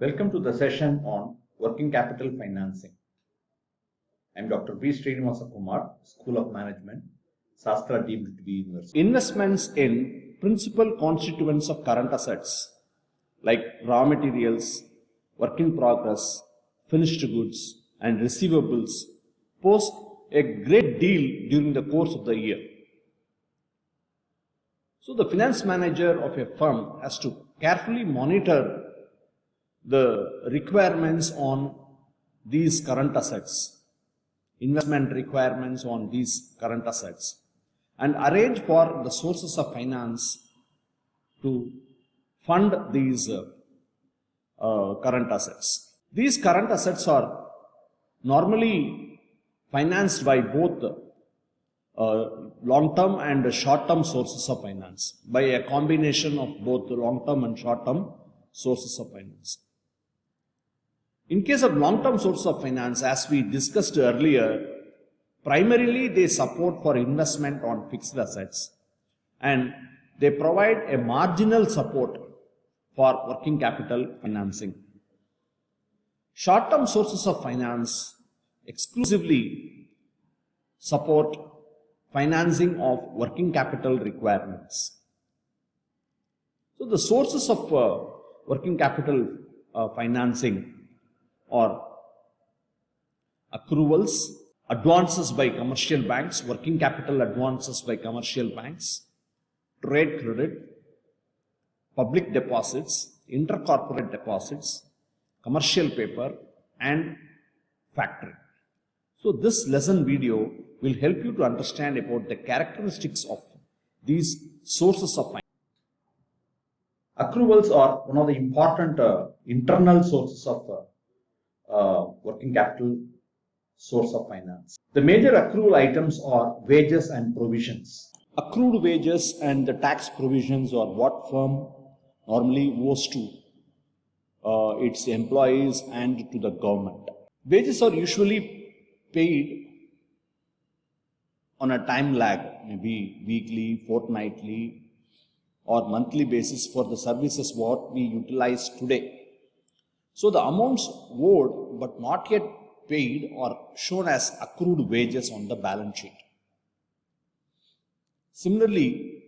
Welcome to the session on working capital financing. I am Dr. B. Srinivasa Kumar, School of Management, Shastra deemed to be University. Investments in principal constituents of current assets like raw materials, work in progress, finished goods, and receivables pose a great deal during the course of the year. So the finance manager of a firm has to carefully monitor the requirements on these current assets, investment requirements on these current assets, and arrange for the sources of finance to fund these current assets. These current assets are normally financed by both long-term and short-term sources of finance, by a combination of both long-term and short-term sources of finance. In case of long-term sources of finance, as we discussed earlier, primarily they support for investment on fixed assets and they provide a marginal support for working capital financing. Short-term sources of finance exclusively support financing of working capital requirements. So the sources of working capital financing or accruals, advances by commercial banks, working capital advances by commercial banks, trade credit, public deposits, intercorporate deposits, commercial paper, and factoring. So this lesson video will help you to understand about the characteristics of these sources of finance. Accruals are one of the important internal sources of working capital source of finance. The major accrual items are wages and provisions. Accrued wages and the tax provisions are what firm normally owes to its employees and to the government. Wages are usually paid on a time lag, maybe weekly, fortnightly, or monthly basis for the services what we utilize today. So the amounts owed but not yet paid are shown as accrued wages on the balance sheet. Similarly,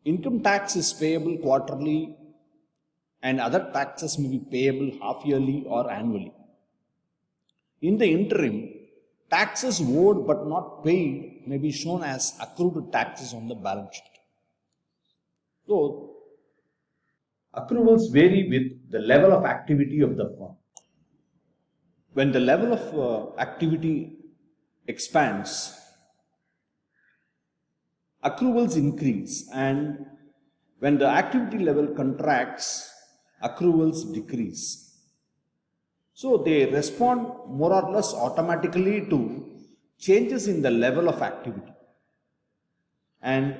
income tax is payable quarterly and other taxes may be payable half yearly or annually. In the interim, taxes owed but not paid may be shown as accrued taxes on the balance sheet. So, accruals vary with the level of activity of the firm. When the level of activity expands, accruals increase, and when the activity level contracts, accruals decrease. So they respond more or less automatically to changes in the level of activity. And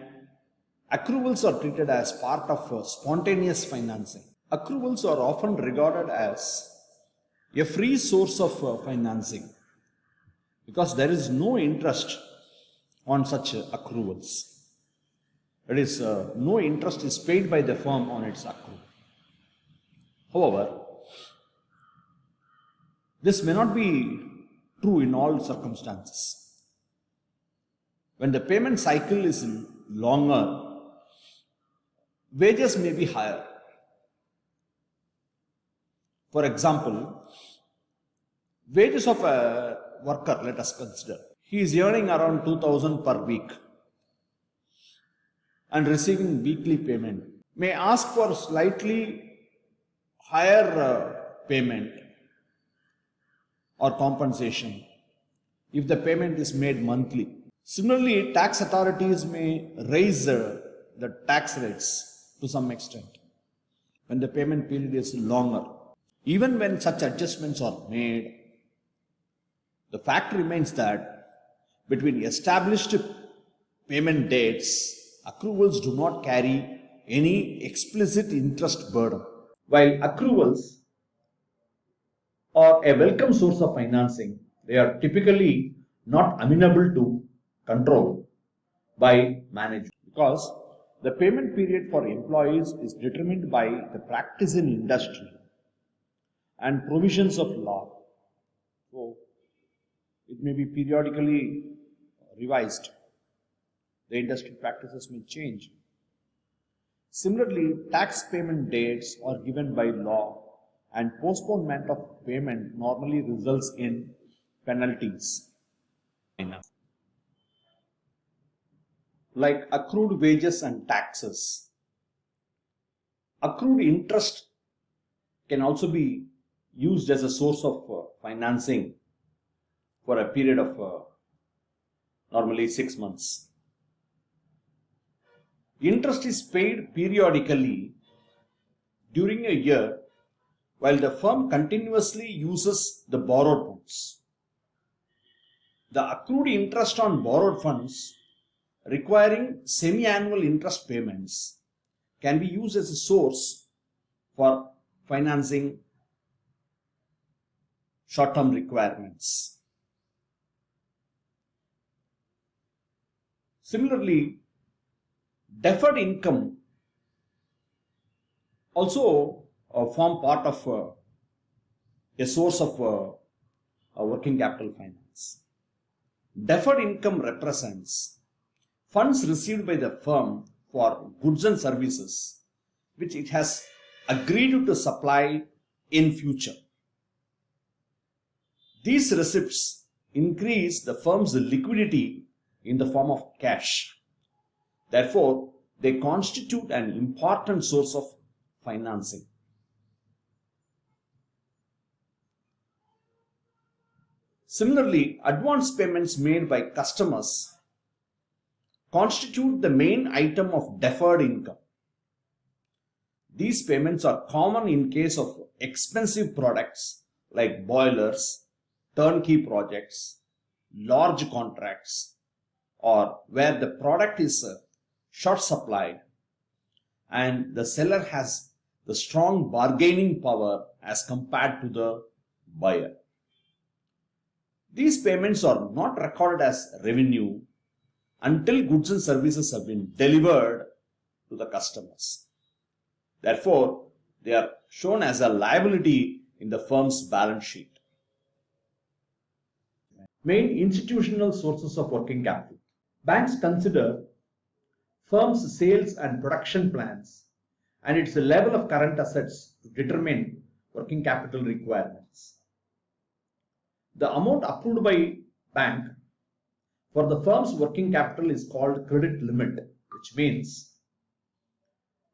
accruals are treated as part of spontaneous financing. Accruals are often regarded as a free source of financing because there is no interest on such accruals. That is, no interest is paid by the firm on its accrual. However, this may not be true in all circumstances. When the payment cycle is longer, wages may be higher. For example, wages of a worker, let us consider, he is earning around 2,000 per week and receiving weekly payment, may ask for slightly higher payment or compensation if the payment is made monthly. Similarly, tax authorities may raise the tax rates to some extent when the payment period is longer. Even when such adjustments are made, the fact remains that between established payment dates, accruals do not carry any explicit interest burden. While accruals are a welcome source of financing, they are typically not amenable to control by management. Because The payment period for employees is determined by the practice in industry and provisions of law. So, it may be periodically revised. The industry practices may change. Similarly, tax payment dates are given by law, and postponement of payment normally results in penalties. Like accrued wages and taxes. Accrued interest can also be used as a source of financing for a period of normally 6 months. Interest is paid periodically during a year while the firm continuously uses the borrowed funds. The accrued interest on borrowed funds requiring semi-annual interest payments can be used as a source for financing short-term requirements. Similarly, deferred income also form part of a source of working capital finance. Deferred income represents funds received by the firm for goods and services which it has agreed to supply in future. These receipts increase the firm's liquidity in the form of cash. Therefore, they constitute an important source of financing. Similarly, advance payments made by customers constitute the main item of deferred income. These payments are common in case of expensive products like boilers, turnkey projects, large contracts, or where the product is short supplied and the seller has the strong bargaining power as compared to the buyer. These payments are not recorded as revenue until goods and services have been delivered to the customers. Therefore, they are shown as a liability in the firm's balance sheet. Main institutional sources of working capital. Banks consider firms' sales and production plans and its level of current assets to determine working capital requirements. The amount approved by bank for the firm's working capital is called credit limit, which means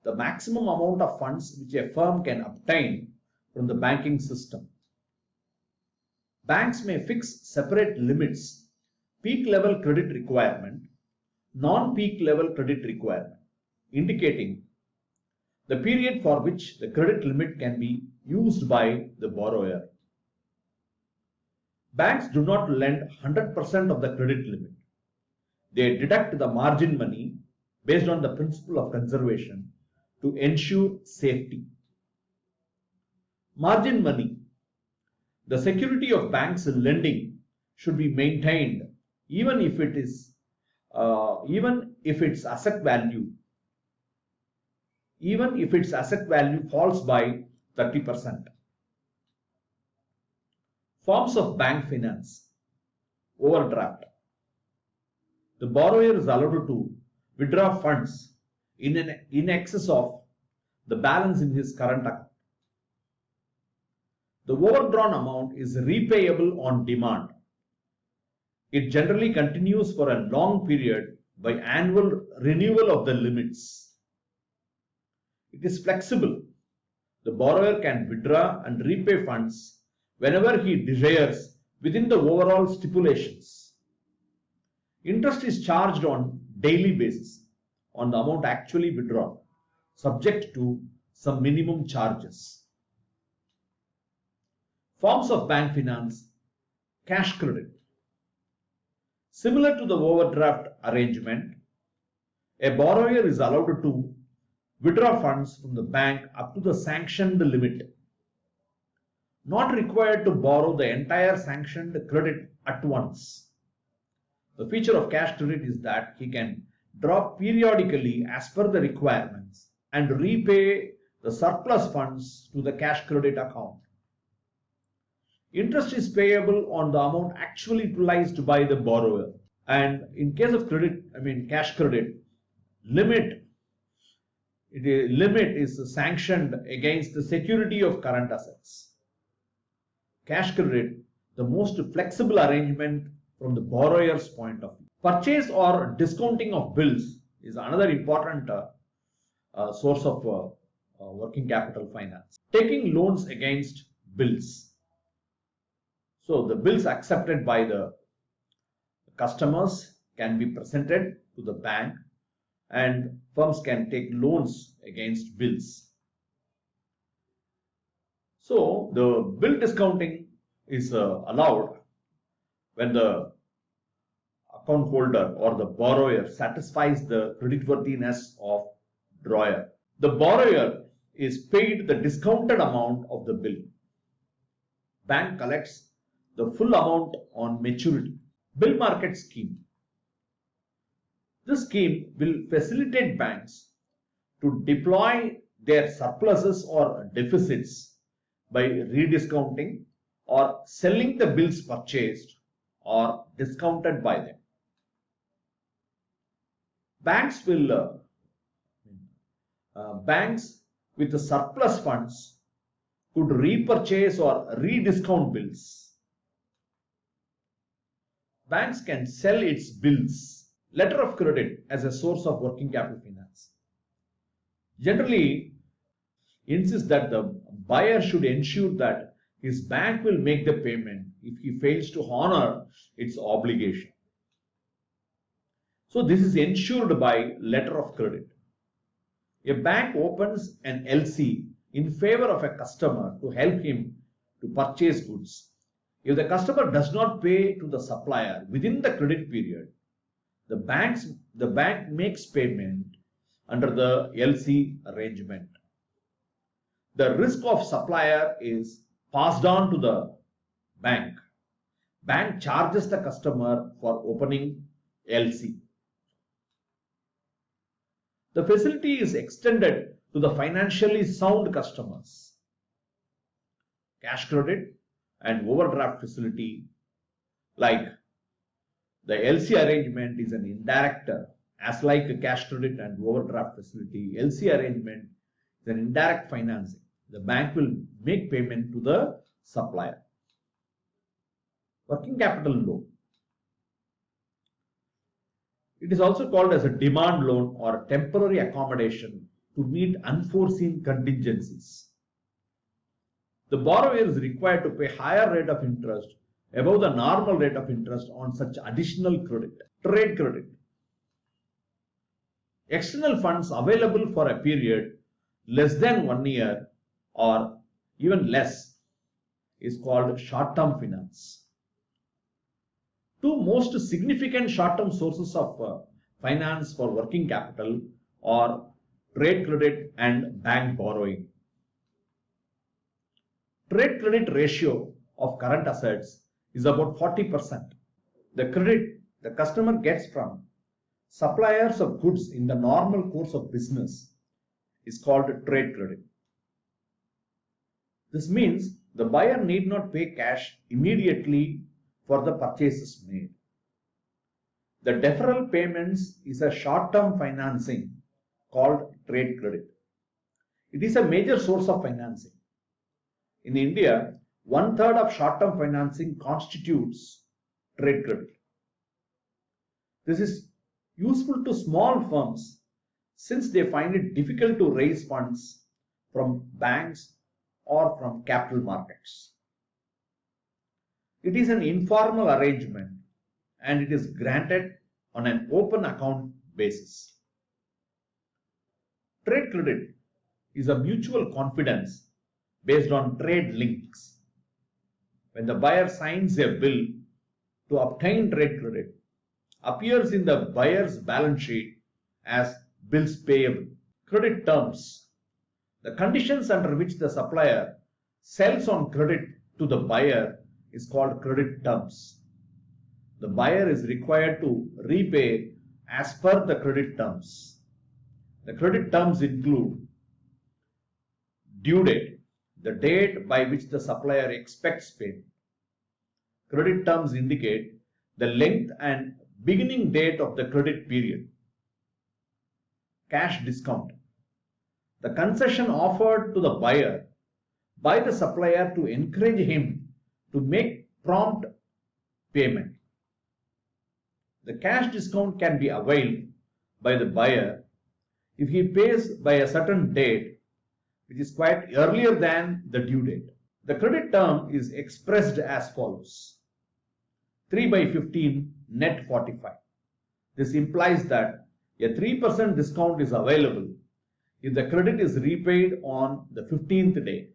the maximum amount of funds which a firm can obtain from the banking system. Banks may fix separate limits: peak level credit requirement, non-peak level credit requirement, indicating the period for which the credit limit can be used by the borrower. Banks do not lend 100% of the credit limit. They deduct the margin money based on the principle of conservation to ensure safety. Margin money. The security of banks' lending should be maintained even if its asset value falls by 30%. Forms of bank finance. Overdraft. The borrower is allowed to withdraw funds in excess of the balance in his current account. The overdrawn amount is repayable on demand. It generally continues for a long period by annual renewal of the limits. It is flexible. The borrower can withdraw and repay funds whenever he desires within the overall stipulations. Interest is charged on daily basis on the amount actually withdrawn, subject to some minimum charges. Forms of bank finance. Cash credit. Similar to the overdraft arrangement, a borrower is allowed to withdraw funds from the bank up to the sanctioned limit. Not required to borrow the entire sanctioned credit at once. The feature of cash credit is that he can drop periodically as per the requirements and repay the surplus funds to the cash credit account. Interest is payable on the amount actually utilized by the borrower, and in case of cash credit, limit is sanctioned against the security of current assets. Cash credit, the most flexible arrangement from the borrower's point of view. Purchase or discounting of bills is another important source of working capital finance. Taking loans against bills. So the bills accepted by the customers can be presented to the bank, and firms can take loans against bills. So the bill discounting is allowed when the account holder or the borrower satisfies the creditworthiness of drawer. The borrower is paid the discounted amount of the bill. Bank collects the full amount on maturity. Bill market scheme. This scheme will facilitate banks to deploy their surpluses or deficits by rediscounting or selling the bills purchased or discounted by them. Banks with the surplus funds could repurchase or rediscount bills. Banks can sell its bills, letter of credit, as a source of working capital finance. Generally, insists that the buyer should ensure that his bank will make the payment if he fails to honor its obligation. So this is ensured by letter of credit. A bank opens an LC in favor of a customer to help him to purchase goods. If the customer does not pay to the supplier within the credit period, the bank makes payment under the LC arrangement. The risk of supplier is passed on to the bank. Bank charges the customer for opening LC. The facility is extended to the financially sound customers. Cash credit and overdraft facility, like the LC arrangement, is an indirect, as like a cash credit and overdraft facility. LC arrangement is an indirect financing. The bank will make payment to the supplier. Working capital loan. It is also called as a demand loan or temporary accommodation to meet unforeseen contingencies. The borrower is required to pay higher rate of interest above the normal rate of interest on such additional credit. Trade credit. External funds available for a period less than 1 year or even less is called short-term finance. Two most significant short-term sources of finance for working capital are trade credit and bank borrowing. Trade credit ratio of current assets is about 40%. The credit the customer gets from suppliers of goods in the normal course of business is called trade credit. This means the buyer need not pay cash immediately for the purchases made. The deferral payments is a short-term financing called trade credit. It is a major source of financing. In India, 1/3 of short-term financing constitutes trade credit. This is useful to small firms since they find it difficult to raise funds from banks or from capital markets. It is an informal arrangement and it is granted on an open account basis. Trade credit is a mutual confidence based on trade links. When the buyer signs a bill to obtain trade credit, appears in the buyer's balance sheet as bills payable. Credit terms. The conditions under which the supplier sells on credit to the buyer is called credit terms. The buyer is required to repay as per the credit terms. The credit terms include due date, the date by which the supplier expects payment. Credit terms indicate the length and beginning date of the credit period. Cash discount, the concession offered to the buyer by the supplier to encourage him to make prompt payment. The cash discount can be availed by the buyer if he pays by a certain date which is quite earlier than the due date. The credit term is expressed as follows: 3 by 15 net 45. This implies that a 3% discount is available if the credit is repaid on the 15th day,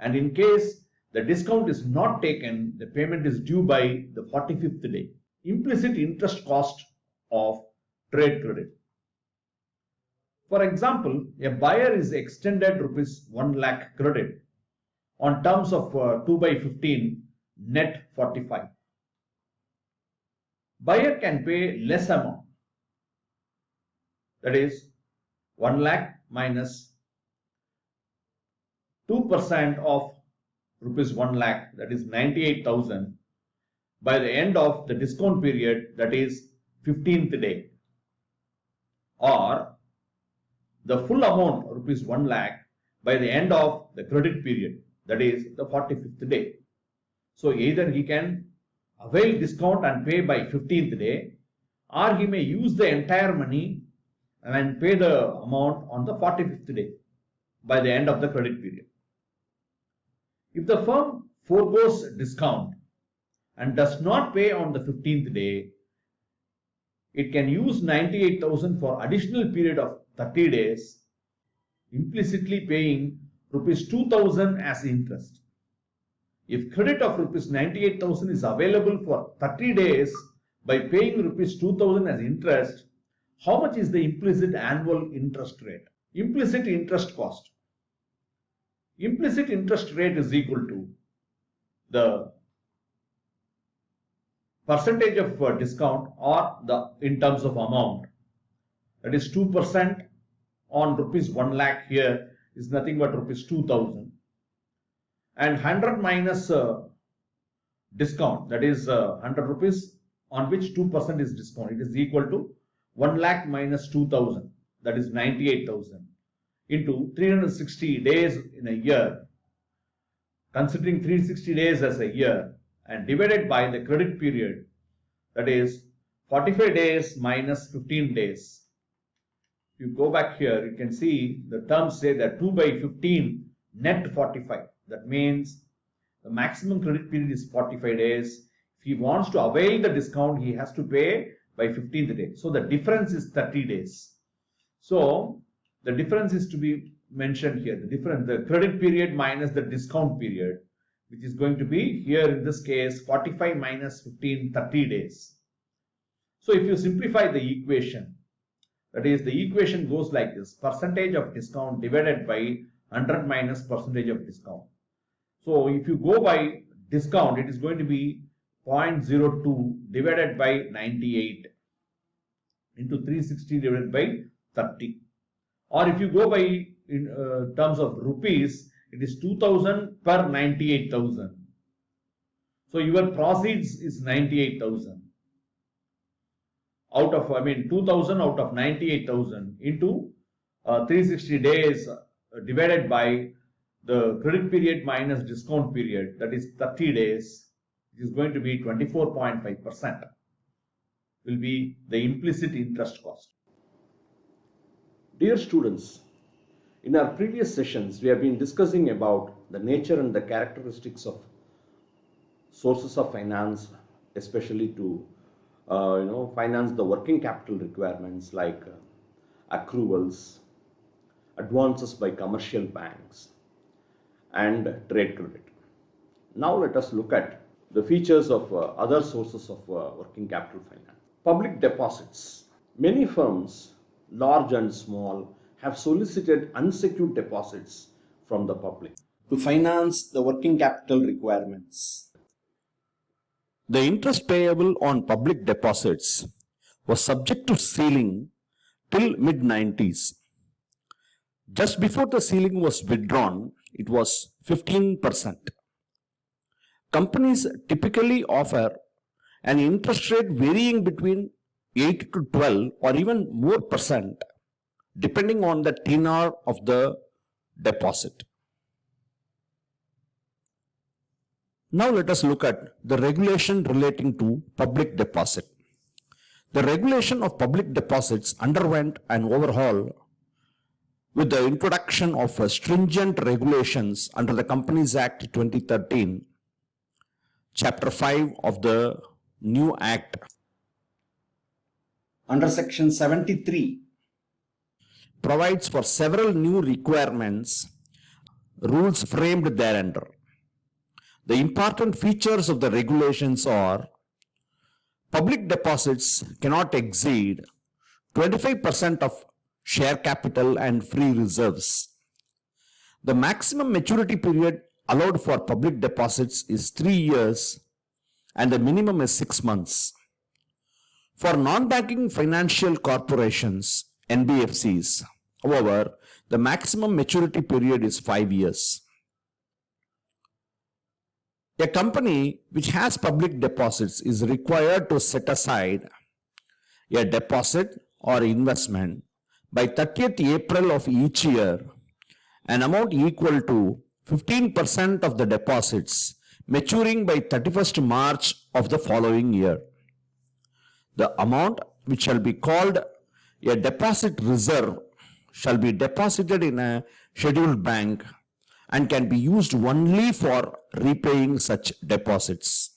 and in case the discount is not taken, the payment is due by the 45th day. Implicit interest cost of trade credit. For example, a buyer is extended rupees 1 lakh credit on terms of 2 by 15 net 45. Buyer can pay less amount, that is 1 lakh minus 2% of rupees 1 lakh, that is 98,000, by the end of the discount period, that is 15th day, or the full amount rupees 1 lakh by the end of the credit period, that is the 45th day. So either he can avail discount and pay by 15th day, or he may use the entire money and pay the amount on the 45th day by the end of the credit period. If the firm forgoes discount and does not pay on the 15th day, it can use 98,000 for additional period of 30 days, implicitly paying rupees 2,000 as interest. If credit of rupees 98,000 is available for 30 days by paying rupees 2,000 as interest, how much is the implicit annual interest rate? Implicit interest cost. Implicit interest rate is equal to the percentage of discount, or the in terms of amount, that is 2% on rupees 1 lakh here is nothing but rupees 2,000, and 100 minus discount, that is 100 rupees on which 2% is discount, it is equal to 1 lakh minus 2,000, that is 98,000, into 360 days in a year, considering 360 days as a year, and divided by the credit period, that is 45 days minus 15 days. If you go back here, you can see the terms say that 2 by 15 net 45. That means the maximum credit period is 45 days. If he wants to avail the discount, he has to pay by 15th day. So the difference is 30 days. So the difference is to be mentioned here. The credit period minus the discount period, which is going to be here in this case 45 minus 15, 30 days. So if you simplify the equation, that is, the equation goes like this: percentage of discount divided by 100 minus percentage of discount. So if you go by discount, it is going to be 0.02 divided by 98 into 360 divided by 30. Or if you go by in terms of rupees, it is 2,000 per 98,000. So your proceeds is 98,000. Out of, 2,000 out of 98,000 into 360 days divided by the credit period minus discount period, that is 30 days, it is going to be 24.5%, will be the implicit interest cost. Dear students, in our previous sessions, we have been discussing about the nature and the characteristics of sources of finance, especially to finance the working capital requirements like accruals, advances by commercial banks, and trade credit. Now let us look at the features of other sources of working capital finance. Public deposits. Many firms, large and small, have solicited unsecured deposits from the public to finance the working capital requirements. The interest payable on public deposits was subject to ceiling till mid 90s. Just before the ceiling was withdrawn, it was 15%. Companies typically offer an interest rate varying between 8 to 12 or even more percent, depending on the tenor of the deposit. Now let us look at the regulation relating to public deposit. The regulation of public deposits underwent an overhaul with the introduction of stringent regulations under the Companies Act 2013, Chapter 5 of the new Act. Under Section 73, provides for several new requirements, rules framed thereunder. The important features of the regulations are: public deposits cannot exceed 25% of share capital and free reserves. The maximum maturity period allowed for public deposits is 3 years and the minimum is 6 months. For non-banking financial corporations, NBFCs, however, the maximum maturity period is 5 years. A company which has public deposits is required to set aside a deposit or investment by 30th April of each year, an amount equal to 15% of the deposits maturing by 31st March of the following year. The amount which shall be called a deposit reserve shall be deposited in a scheduled bank and can be used only for repaying such deposits.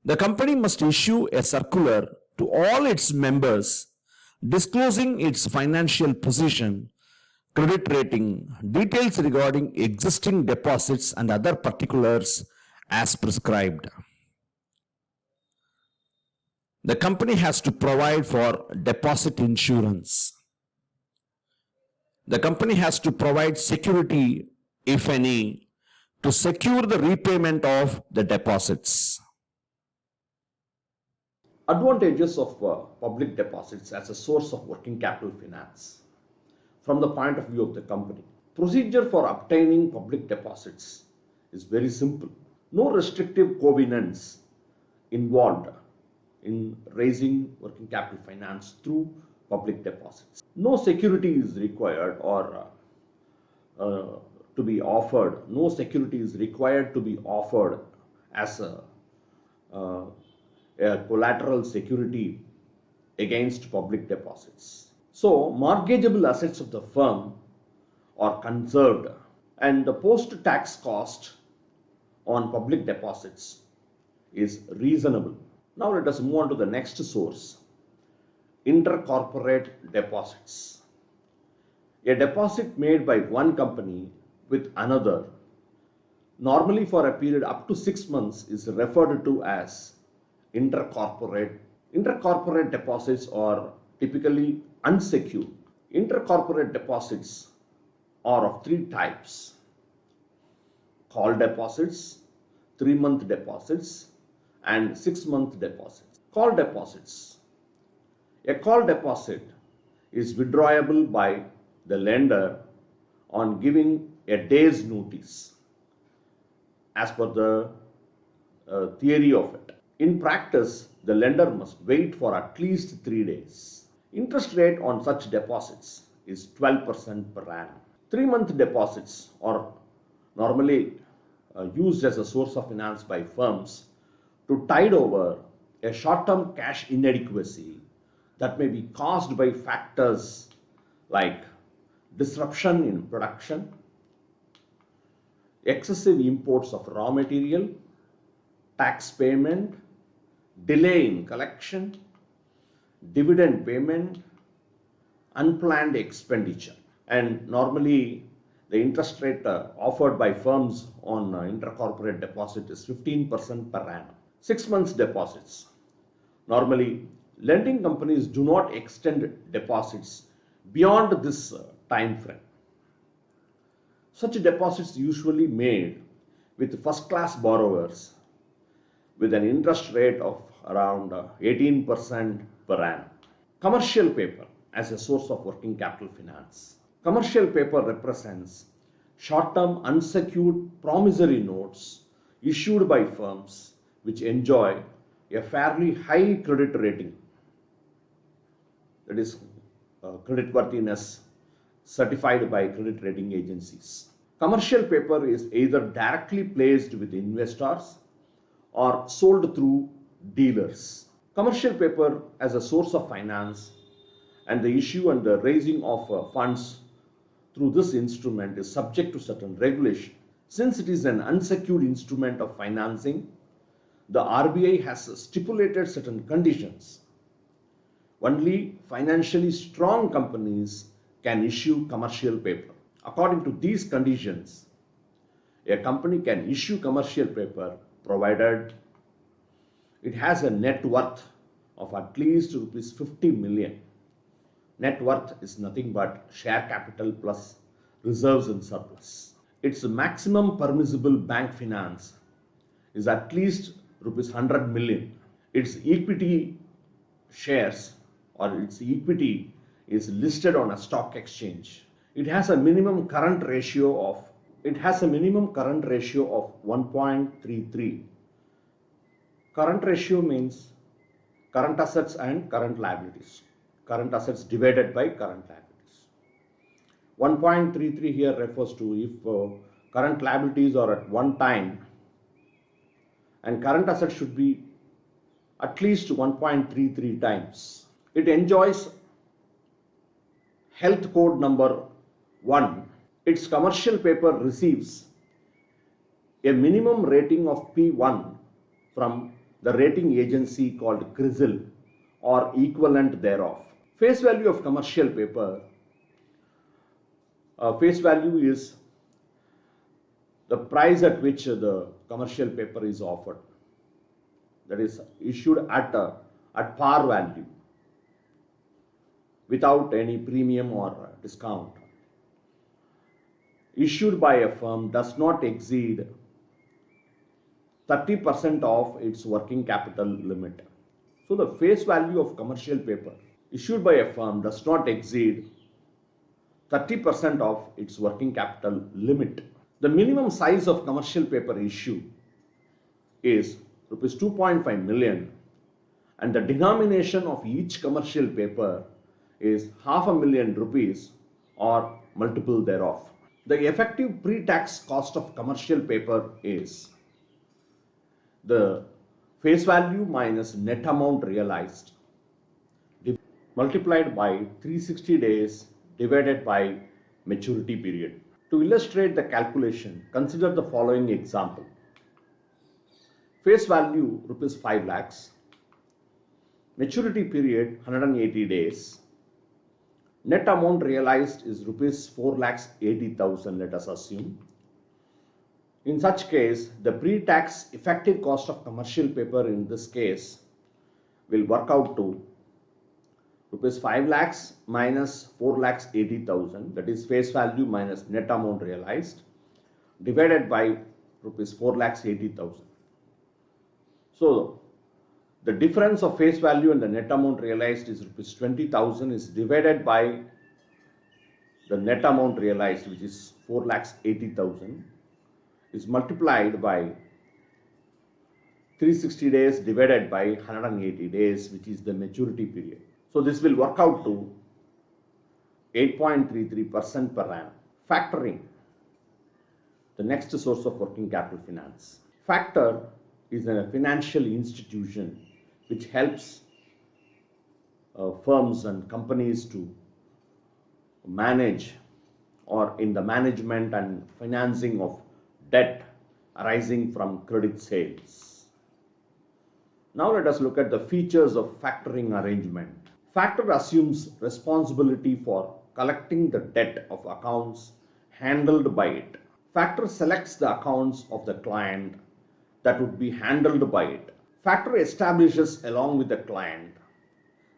The company must issue a circular to all its members disclosing its financial position, credit rating, details regarding existing deposits and other particulars as prescribed. The company has to provide for deposit insurance. The company has to provide security, if any, to secure the repayment of the deposits. Advantages of public deposits as a source of working capital finance from the point of view of the company. Procedure for obtaining public deposits is very simple. No restrictive covenants involved in raising working capital finance through public deposits. No security is required or to be offered. No security is required to be offered as a collateral security against public deposits. So, mortgageable assets of the firm are conserved and the post-tax cost on public deposits is reasonable. Now let us move on to the next source, intercorporate deposits. A deposit made by one company with another, normally for a period up to 6 months, is referred to as intercorporate. Intercorporate deposits are typically unsecured. Intercorporate deposits are of 3 types: call deposits, 3-month deposits, and 6-month deposits. Call deposits. A call deposit is withdrawable by the lender on giving a day's notice as per the theory of it. In practice, the lender must wait for at least 3 days. Interest rate on such deposits is 12% per annum. 3-month deposits are normally used as a source of finance by firms to tide over a short-term cash inadequacy that may be caused by factors like disruption in production, excessive imports of raw material, tax payment, delay in collection, dividend payment, unplanned expenditure. And normally the interest rate offered by firms on intercorporate deposit is 15% per annum. 6 months deposits. Normally, lending companies do not extend deposits beyond this time frame. Such deposits usually made with first-class borrowers with an interest rate of around 18% per annum. Commercial paper as a source of working capital finance. Commercial paper represents short-term unsecured promissory notes issued by firms which enjoy a fairly high credit rating, that is creditworthiness certified by credit rating agencies. Commercial paper is either directly placed with investors or sold through dealers. Commercial paper as a source of finance and the issue and the raising of funds through this instrument is subject to certain regulation. Since it is an unsecured instrument of financing, the RBI has stipulated certain conditions. Only financially strong companies can issue commercial paper. According to these conditions, a company can issue commercial paper provided it has a net worth of at least rupees 50 million. Net worth is nothing but share capital plus reserves and surplus. Its maximum permissible bank finance is at least rupees 100 million. Its equity shares or its equity is listed on a stock exchange. It has a minimum current ratio of 1.33. Current ratio means current assets and current liabilities. Current assets divided by current liabilities. 1.33 here refers to if current liabilities are at one time and current assets should be at least 1.33 times. It enjoys health code number 1. Its commercial paper receives a minimum rating of P1 from the rating agency called CRISIL or equivalent thereof. Face value of commercial paper. Face value is the price at which the commercial paper is offered. That is issued at par value without any premium or discount. Issued by a firm does not exceed 30% of its working capital limit. So the face value of commercial paper issued by a firm does not exceed 30% of its working capital limit. The minimum size of commercial paper issue is rupees 2.5 million and the denomination of each commercial paper is ₹500,000 rupees or multiple thereof. The effective pre-tax cost of commercial paper is the face value minus net amount realized multiplied by 360 days divided by maturity period. To illustrate the calculation, consider the following example. Face value rupees 5 lakhs, maturity period 180 days, net amount realized is rupees 4,80,000, let us assume. In such case, the pre-tax effective cost of commercial paper in this case will work out to rupees 5 lakhs minus 4,80,000, that is face value minus net amount realized, divided by rupees 4,80,000. So the difference of face value and the net amount realized is rupees 20,000 is divided by the net amount realized, which is 4,80,000, is multiplied by 360 days divided by 180 days, which is the maturity period. So this will work out to 8.33% per annum. Factoring, the next source of working capital finance. Factor is a financial institution which helps firms and companies to manage or in the management and financing of debt arising from credit sales. Now let us look at the features of factoring arrangement. Factor assumes responsibility for collecting the debt of accounts handled by it. Factor selects the accounts of the client that would be handled by it. Factor establishes along with the client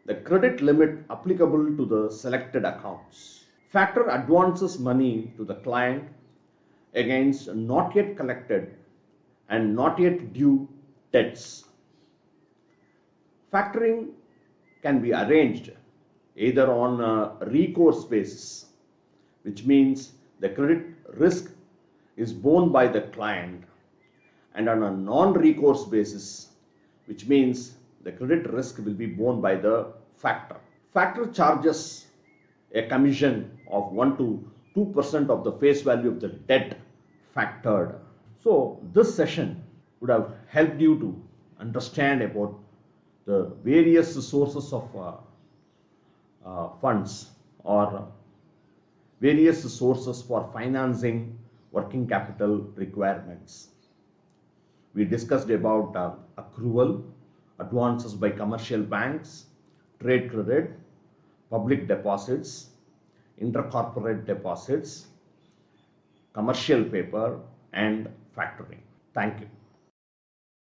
the credit limit applicable to the selected accounts. Factor advances money to the client against not yet collected and not yet due debts. Factoring can be arranged either on a recourse basis, which means the credit risk is borne by the client, and on a non-recourse basis, which means the credit risk will be borne by the factor. Factor charges a commission of 1 to 2% of the face value of the debt factored. So this session would have helped you to understand about the various sources of funds or various sources for financing working capital requirements. We discussed about accrual, advances by commercial banks, trade credit, public deposits, intercorporate deposits, commercial paper, and factoring. Thank you.